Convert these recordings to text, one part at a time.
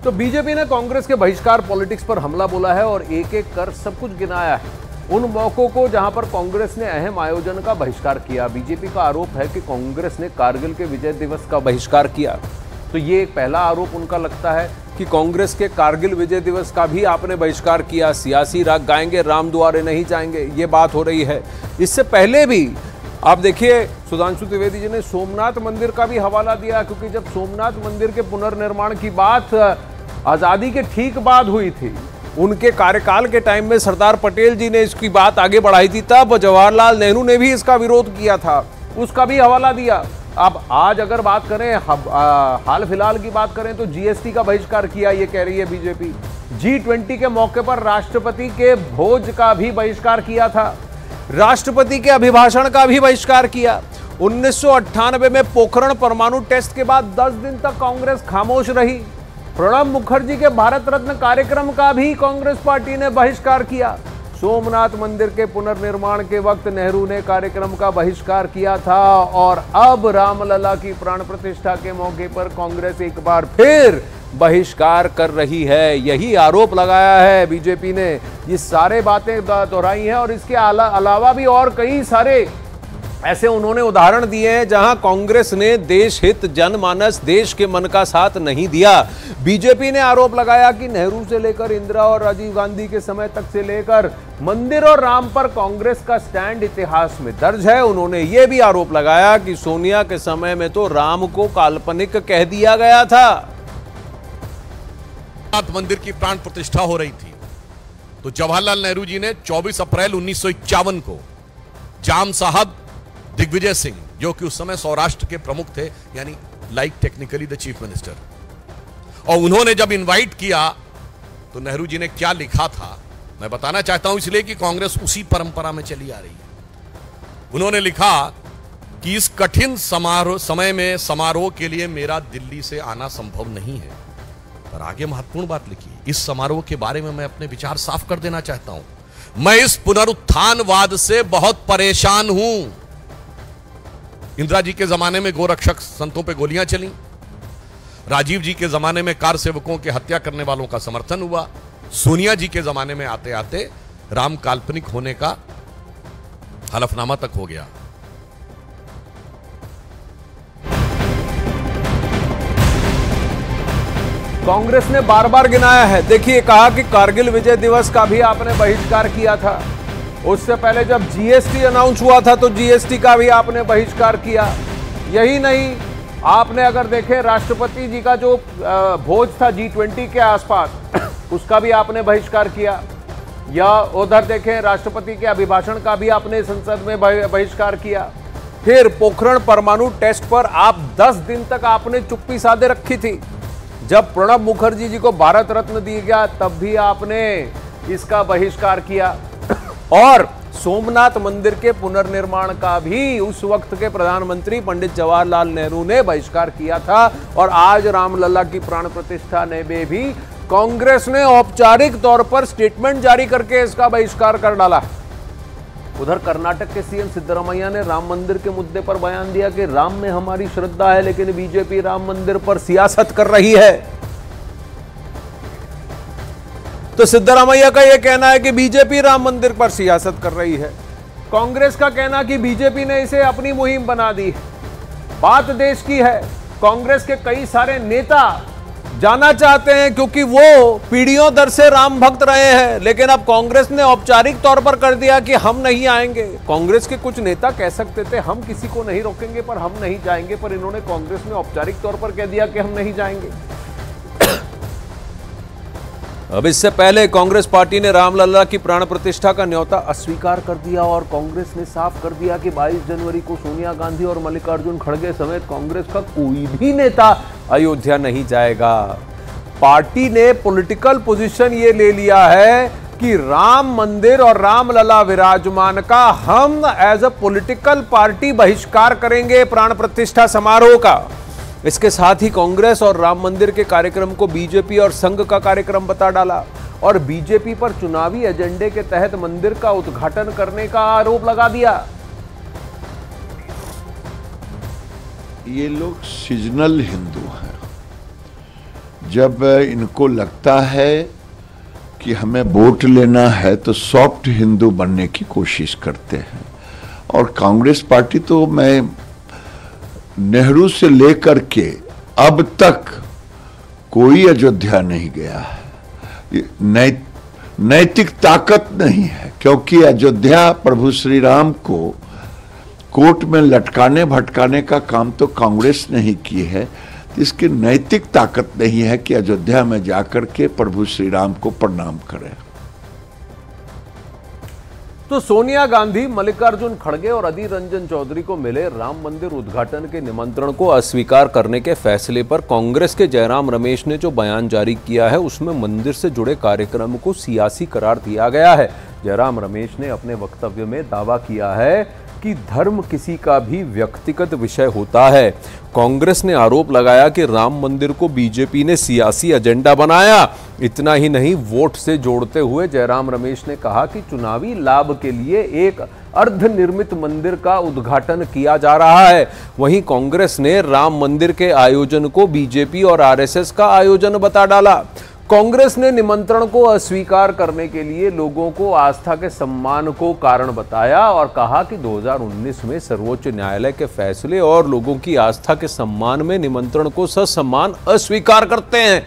तो बीजेपी ने कांग्रेस के बहिष्कार पॉलिटिक्स पर हमला बोला है और एक एक कर सब कुछ गिनाया है, उन मौकों को जहां पर कांग्रेस ने अहम आयोजन का बहिष्कार किया। बीजेपी का आरोप है कि कांग्रेस ने कारगिल के विजय दिवस का बहिष्कार किया। तो ये एक पहला आरोप उनका लगता है कि कांग्रेस के कारगिल विजय दिवस का भी आपने बहिष्कार किया। सियासी राग गाएंगे, राम दुआरे नहीं जाएंगे, ये बात हो रही है। इससे पहले भी आप देखिए, सुधांशु त्रिवेदी जी ने सोमनाथ मंदिर का भी हवाला दिया, क्योंकि जब सोमनाथ मंदिर के पुनर्निर्माण की बात आजादी के ठीक बाद हुई थी, उनके कार्यकाल के टाइम में सरदार पटेल जी ने इसकी बात आगे बढ़ाई थी, तब जवाहरलाल नेहरू ने भी इसका विरोध किया था, उसका भी हवाला दिया। अब आज अगर बात करें, हाल फिलहाल की बात करें, तो जीएसटी का बहिष्कार किया, ये कह रही है बीजेपी। G20 के मौके पर राष्ट्रपति के भोज का भी बहिष्कार किया था, राष्ट्रपति के अभिभाषण का भी बहिष्कार किया। 1998 में पोखरण परमाणु टेस्ट के बाद 10 दिन तक कांग्रेस खामोश रही। प्रणब मुखर्जी के भारत रत्न कार्यक्रम का भी कांग्रेस पार्टी ने बहिष्कार किया। सोमनाथ मंदिर के पुनर्निर्माण के वक्त नेहरू ने कार्यक्रम का बहिष्कार किया था और अब रामलला की प्राण प्रतिष्ठा के मौके पर कांग्रेस एक बार फिर बहिष्कार कर रही है। यही आरोप लगाया है बीजेपी ने, ये सारे बातें दोहराई हैं और इसके अलावा भी और कई सारे ऐसे उन्होंने उदाहरण दिए हैं जहां कांग्रेस ने देश हित, जनमानस, देश के मन का साथ नहीं दिया। बीजेपी ने आरोप लगाया कि नेहरू से लेकर इंदिरा और राजीव गांधी के समय तक से लेकर मंदिर और राम पर कांग्रेस का स्टैंड इतिहास में दर्ज है। उन्होंने यह भी आरोप लगाया कि सोनिया के समय में तो राम को काल्पनिक कह दिया गया था। मंदिर की प्राण प्रतिष्ठा हो रही थी तो जवाहरलाल नेहरू जी ने 24 अप्रैल 1951 को जाम साहब दिग्विजय सिंह, जो कि उस समय सौराष्ट्र के प्रमुख थे, यानी like technically the chief minister, और उन्होंने जब इनवाइट किया तो नेहरू जी ने क्या लिखा था मैं बताना चाहता हूं, इसलिए कि कांग्रेस उसी परंपरा में चली आ रही है। उन्होंने लिखा कि इस कठिन समय में समारोह के लिए मेरा दिल्ली से आना संभव नहीं है, पर आगे महत्वपूर्ण बात लिखी, इस समारोह के बारे में मैं अपने विचार साफ कर देना चाहता हूं। मैं इस पुनरुत्थानवाद से बहुत परेशान हूं। इंदिरा जी के जमाने में गोरक्षक संतों पे गोलियां चली, राजीव जी के जमाने में कार सेवकों के हत्या करने वालों का समर्थन हुआ, सोनिया जी के जमाने में आते आते राम काल्पनिक होने का हलफनामा तक हो गया। कांग्रेस ने बार बार गिनाया है। देखिए, कहा कि कारगिल विजय दिवस का भी आपने बहिष्कार किया था, उससे पहले जब जीएसटी अनाउंस हुआ था तो जीएसटी का भी आपने बहिष्कार किया। यही नहीं, आपने अगर देखें राष्ट्रपति जी का जो भोज था G20 के आसपास, उसका भी आपने बहिष्कार किया, या उधर देखें राष्ट्रपति के अभिभाषण का भी आपने संसद में बहिष्कार किया। फिर पोखरण परमाणु टेस्ट पर आप 10 दिन तक आपने चुप्पी साधे रखी थी। जब प्रणब मुखर्जी जी को भारत रत्न दिया गया तब भी आपने इसका बहिष्कार किया, और सोमनाथ मंदिर के पुनर्निर्माण का भी उस वक्त के प्रधानमंत्री पंडित जवाहरलाल नेहरू ने बहिष्कार किया था। और आज रामलला की प्राण प्रतिष्ठा ने भी कांग्रेस ने औपचारिक तौर पर स्टेटमेंट जारी करके इसका बहिष्कार कर डाला। उधर कर्नाटक के सीएम सिद्धरामैया ने राम मंदिर के मुद्दे पर बयान दिया कि राम में हमारी श्रद्धा है, लेकिन बीजेपी राम मंदिर पर सियासत कर रही है। तो सिद्धरामैया का यह कहना है कि बीजेपी राम मंदिर पर सियासत कर रही है। कांग्रेस का कहना कि बीजेपी ने इसे अपनी मुहिम बना दी। बात देश की है। कांग्रेस के कई सारे नेता जाना चाहते हैं क्योंकि वो पीढ़ियों दर से राम भक्त रहे हैं, लेकिन अब कांग्रेस ने औपचारिक तौर पर कर दिया कि हम नहीं आएंगे। कांग्रेस के कुछ नेता कह सकते थे हम किसी को नहीं रोकेंगे पर हम नहीं जाएंगे, पर इन्होंने कांग्रेस में औपचारिक तौर पर कह दिया कि हम नहीं जाएंगे। अब इससे पहले कांग्रेस पार्टी ने रामलला की प्राण प्रतिष्ठा का न्योता अस्वीकार कर दिया और कांग्रेस ने साफ कर दिया कि 22 जनवरी को सोनिया गांधी और मल्लिकार्जुन खड़गे समेत कांग्रेस का कोई भी नेता अयोध्या नहीं जाएगा। पार्टी ने पॉलिटिकल पोजीशन ये ले लिया है कि राम मंदिर और रामलला विराजमान का हम एज अ पॉलिटिकल पार्टी बहिष्कार करेंगे, प्राण प्रतिष्ठा समारोह का। इसके साथ ही कांग्रेस और राम मंदिर के कार्यक्रम को बीजेपी और संघ का कार्यक्रम बता डाला और बीजेपी पर चुनावी एजेंडे के तहत मंदिर का उद्घाटन करने का आरोप लगा दिया। ये लोग सीजनल हिंदू हैं। जब इनको लगता है कि हमें वोट लेना है तो सॉफ्ट हिंदू बनने की कोशिश करते हैं। और कांग्रेस पार्टी तो मैं नेहरू से लेकर के अब तक कोई अयोध्या नहीं गया है। नैतिक ताकत नहीं है, क्योंकि अयोध्या प्रभु श्री राम को कोर्ट में लटकाने भटकाने का काम तो कांग्रेस ने ही की है। तो इसकी नैतिक ताकत नहीं है कि अयोध्या में जाकर के प्रभु श्री राम को प्रणाम करें। तो सोनिया गांधी, मल्लिकार्जुन खड़गे और अधीर रंजन चौधरी को मिले राम मंदिर उद्घाटन के निमंत्रण को अस्वीकार करने के फैसले पर कांग्रेस के जयराम रमेश ने जो बयान जारी किया है उसमें मंदिर से जुड़े कार्यक्रम को सियासी करार दिया गया है। जयराम रमेश ने अपने वक्तव्य में दावा किया है कि धर्म किसी का भी व्यक्तिगत विषय होता है। कांग्रेस ने आरोप लगाया कि राम मंदिर को बीजेपी ने सियासी एजेंडा बनाया। इतना ही नहीं, वोट से जोड़ते हुए जयराम रमेश ने कहा कि चुनावी लाभ के लिए एक अर्धनिर्मित मंदिर का उद्घाटन किया जा रहा है। वहीं कांग्रेस ने राम मंदिर के आयोजन को बीजेपी और आरएसएस का आयोजन बता डाला। कांग्रेस ने निमंत्रण को अस्वीकार करने के लिए लोगों को आस्था के सम्मान को कारण बताया और कहा कि 2019 में सर्वोच्च न्यायालय के फैसले और लोगों की आस्था के सम्मान में निमंत्रण को ससम्मान अस्वीकार करते हैं।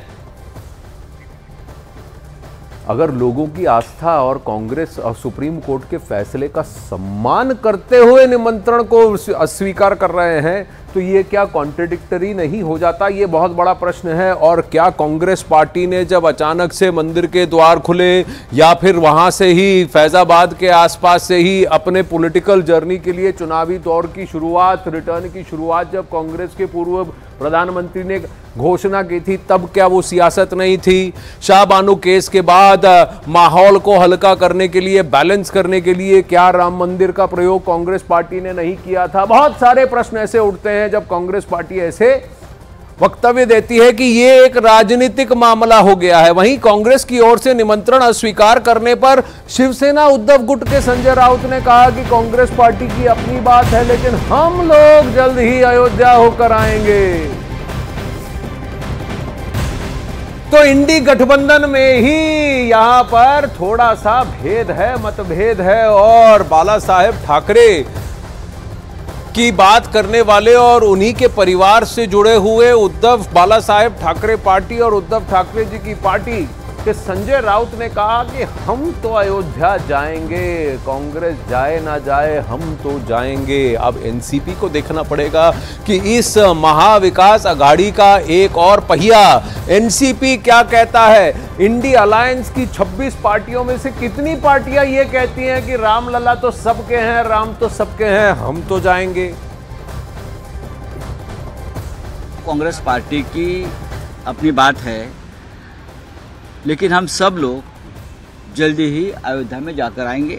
अगर लोगों की आस्था और कांग्रेस और सुप्रीम कोर्ट के फैसले का सम्मान करते हुए निमंत्रण को अस्वीकार कर रहे हैं तो ये क्या कॉन्ट्रडिक्टरी नहीं हो जाता? ये बहुत बड़ा प्रश्न है। और क्या कांग्रेस पार्टी ने जब अचानक से मंदिर के द्वार खुले या फिर वहां से ही फैजाबाद के आसपास से ही अपने पॉलिटिकल जर्नी के लिए चुनावी दौर की शुरुआत, रिटर्न की शुरुआत जब कांग्रेस के पूर्व प्रधानमंत्री ने घोषणा की थी, तब क्या वो सियासत नहीं थी? शाहबानो केस के बाद माहौल को हल्का करने के लिए, बैलेंस करने के लिए क्या राम मंदिर का प्रयोग कांग्रेस पार्टी ने नहीं किया था? बहुत सारे प्रश्न ऐसे उठते हैं जब कांग्रेस पार्टी ऐसे वक्तव्य देती है कि ये एक राजनीतिक मामला हो गया है। वहीं कांग्रेस की ओर से निमंत्रण अस्वीकार करने पर शिवसेना उद्धव गुट के संजय राउत ने कहा कि कांग्रेस पार्टी की अपनी बात है, लेकिन हम लोग जल्द ही अयोध्या होकर आएंगे। तो इंडी गठबंधन में ही यहां पर थोड़ा सा भेद है, मतभेद है और बाला साहेब ठाकरे की बात करने वाले और उन्हीं के परिवार से जुड़े हुए उद्धव बाला साहेब ठाकरे पार्टी और उद्धव ठाकरे जी की पार्टी के संजय राउत ने कहा कि हम तो अयोध्या जाएंगे, कांग्रेस जाए ना जाए हम तो जाएंगे। अब एनसीपी को देखना पड़ेगा कि इस महाविकास अघाड़ी का एक और पहिया एनसीपी क्या कहता है। इंडी अलायंस की 26 पार्टियों में से कितनी पार्टियां ये कहती हैं कि रामलला तो सबके हैं, राम तो सबके हैं, हम तो जाएंगे। कांग्रेस पार्टी की अपनी बात है, लेकिन हम सब लोग जल्दी ही अयोध्या में जाकर आएंगे।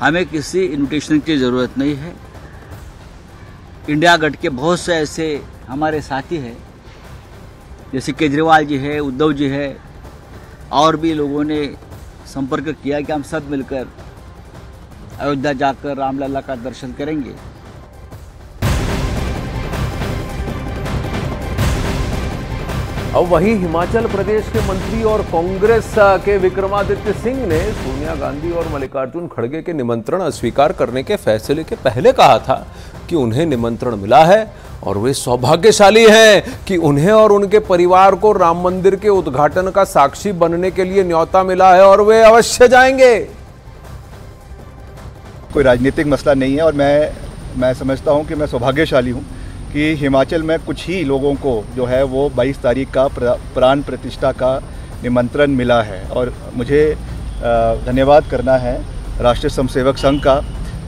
हमें किसी इन्विटेशन की ज़रूरत नहीं है। इंडिया गठ के बहुत से ऐसे हमारे साथी हैं, जैसे केजरीवाल जी है, उद्धव जी है, और भी लोगों ने संपर्क किया कि हम सब मिलकर अयोध्या जाकर रामलला का दर्शन करेंगे। अब वहीं हिमाचल प्रदेश के मंत्री और कांग्रेस के विक्रमादित्य सिंह ने सोनिया गांधी और मल्लिकार्जुन खड़गे के निमंत्रण अस्वीकार करने के फैसले के पहले कहा था कि उन्हें निमंत्रण मिला है और वे सौभाग्यशाली हैं कि उन्हें और उनके परिवार को राम मंदिर के उद्घाटन का साक्षी बनने के लिए न्योता मिला है और वे अवश्य जाएंगे। कोई राजनीतिक मसला नहीं है और मैं समझता हूं कि मैं सौभाग्यशाली हूं कि हिमाचल में कुछ ही लोगों को जो है वो 22 तारीख का प्राण प्रतिष्ठा का निमंत्रण मिला है। और मुझे धन्यवाद करना है राष्ट्रीय स्वयंसेवक संघ का,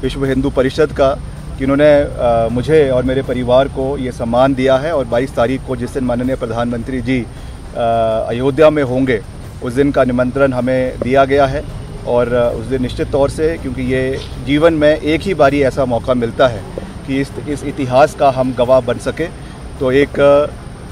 विश्व हिंदू परिषद का, कि उन्होंने मुझे और मेरे परिवार को ये सम्मान दिया है। और 22 तारीख को जिस दिन माननीय प्रधानमंत्री जी अयोध्या में होंगे, उस दिन का निमंत्रण हमें दिया गया है। और उस दिन निश्चित तौर से, क्योंकि ये जीवन में एक ही बारी ऐसा मौका मिलता है कि इस इतिहास का हम गवाह बन सके, तो एक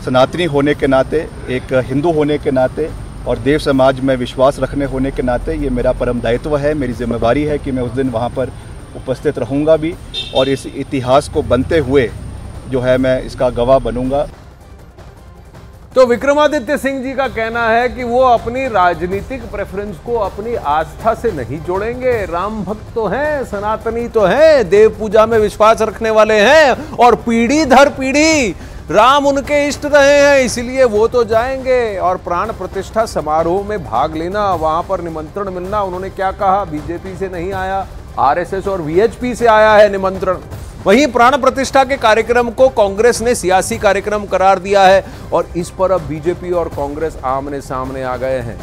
सनातनी होने के नाते, एक हिंदू होने के नाते और देव समाज में विश्वास रखने होने के नाते ये मेरा परम दायित्व है, मेरी जिम्मेवारी है कि मैं उस दिन वहाँ पर उपस्थित रहूँगा भी और इस इतिहास को बनते हुए जो है मैं इसका गवाह बनूँगा। तो विक्रमादित्य सिंह जी का कहना है कि वो अपनी राजनीतिक प्रेफरेंस को अपनी आस्था से नहीं जोड़ेंगे। राम भक्त तो हैं, सनातनी तो हैं, देव पूजा में विश्वास रखने वाले हैं और पीढ़ी दर पीढ़ी राम उनके इष्ट रहे हैं, इसलिए वो तो जाएंगे। और प्राण प्रतिष्ठा समारोह में भाग लेना, वहां पर निमंत्रण मिलना, उन्होंने क्या कहा, बीजेपी से नहीं आया, आरएसएस और वीएचपी से आया है निमंत्रण। वहीं प्राण प्रतिष्ठा के कार्यक्रम को कांग्रेस ने सियासी कार्यक्रम करार दिया है और इस पर अब बीजेपी और कांग्रेस आमने सामने आ गए हैं।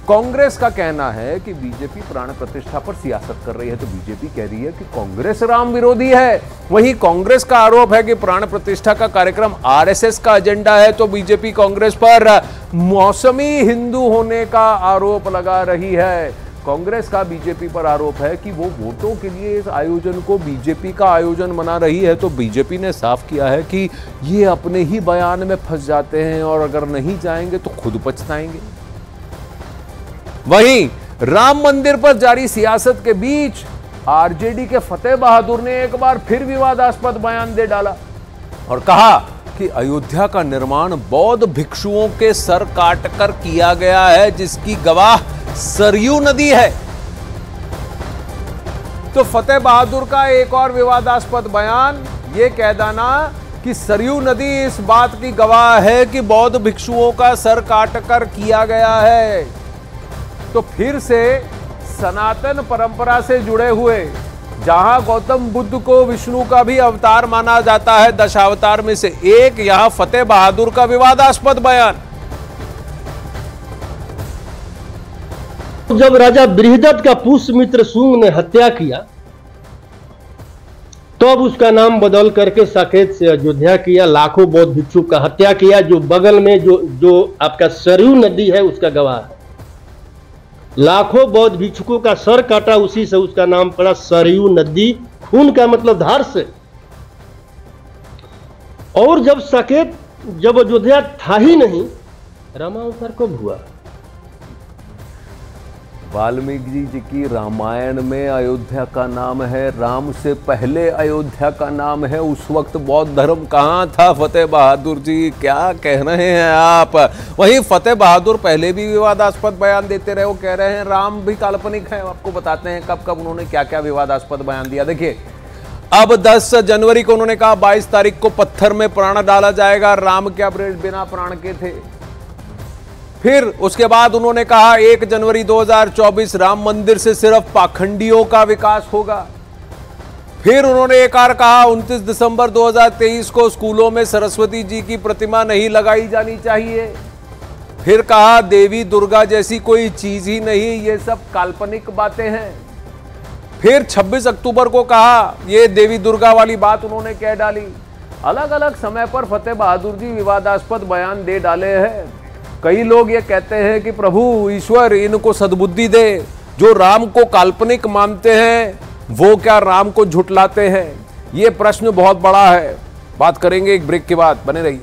कांग्रेस का कहना है कि बीजेपी प्राण प्रतिष्ठा पर सियासत कर रही है, तो बीजेपी कह रही है कि कांग्रेस राम विरोधी है। वहीं कांग्रेस का आरोप है कि प्राण प्रतिष्ठा का कार्यक्रम आरएसएस का एजेंडा है, तो बीजेपी कांग्रेस पर मौसमी हिंदू होने का आरोप लगा रही है। कांग्रेस का बीजेपी पर आरोप है कि वो वोटों के लिए इस आयोजन को बीजेपी का आयोजन बना रही है, तो बीजेपी ने साफ किया है कि ये अपने ही बयान में फंस जाते हैं और अगर नहीं जाएंगे तो खुद पछताएंगे। वहीं राम मंदिर पर जारी सियासत के बीच आरजेडी के फतेह बहादुर ने एक बार फिर विवादास्पद बयान दे डाला और कहा कि अयोध्या का निर्माण बौद्ध भिक्षुओं के सर काटकर किया गया है, जिसकी गवाह सरयू नदी है। तो फतेह बहादुर का एक और विवादास्पद बयान यह कह देना कि सरयू नदी इस बात की गवाह है कि बौद्ध भिक्षुओं का सर काटकर किया गया है। तो फिर से सनातन परंपरा से जुड़े हुए, जहां गौतम बुद्ध को विष्णु का भी अवतार माना जाता है, दशावतार में से एक, यहां फतेह बहादुर का विवादास्पद बयान। जब राजा बृहदत्त का पुष्यमित्र शुंग ने हत्या किया, तो अब उसका नाम बदल करके साकेत से अयोध्या किया, लाखों बौद्ध भिक्षु का हत्या किया, जो बगल में जो आपका सरयू नदी है उसका गवाह है। लाखों बौद्ध भिक्षुकों का सर काटा, उसी से उसका नाम पड़ा सरयू नदी, खून का मतलब धार से। और जब साकेत, जब अयोध्या था ही नहीं, रामावतार कब हुआ? वाल्मीकि जी की रामायण में अयोध्या का नाम है, राम से पहले अयोध्या का नाम है। उस वक्त बौद्ध धर्म कहाँ था? फतेह बहादुर जी, क्या कह रहे हैं आप? वहीं फतेह बहादुर पहले भी विवादास्पद बयान देते रहे, वो कह रहे हैं राम भी काल्पनिक है। आपको बताते हैं कब कब उन्होंने क्या क्या विवादास्पद बयान दिया। देखिए, अब 10 जनवरी को उन्होंने कहा 22 तारीख को पत्थर में प्राण डाला जाएगा, राम क्या बिना प्राण के थे। फिर उसके बाद उन्होंने कहा 1 जनवरी 2024 राम मंदिर से सिर्फ पाखंडियों का विकास होगा। फिर उन्होंने एक और कहा 29 दिसंबर 2023 को स्कूलों में सरस्वती जी की प्रतिमा नहीं लगाई जानी चाहिए। फिर कहा देवी दुर्गा जैसी कोई चीज ही नहीं, ये सब काल्पनिक बातें हैं। फिर 26 अक्टूबर को कहा, ये देवी दुर्गा वाली बात उन्होंने कह डाली। अलग अलग समय पर फतेह बहादुर जी विवादास्पद बयान दे डाले हैं। कई लोग ये कहते हैं कि प्रभु ईश्वर इनको सद्बुद्धि दे, जो राम को काल्पनिक मानते हैं वो क्या राम को झुठलाते हैं? ये प्रश्न बहुत बड़ा है। बात करेंगे एक ब्रेक के बाद, बने रहिए।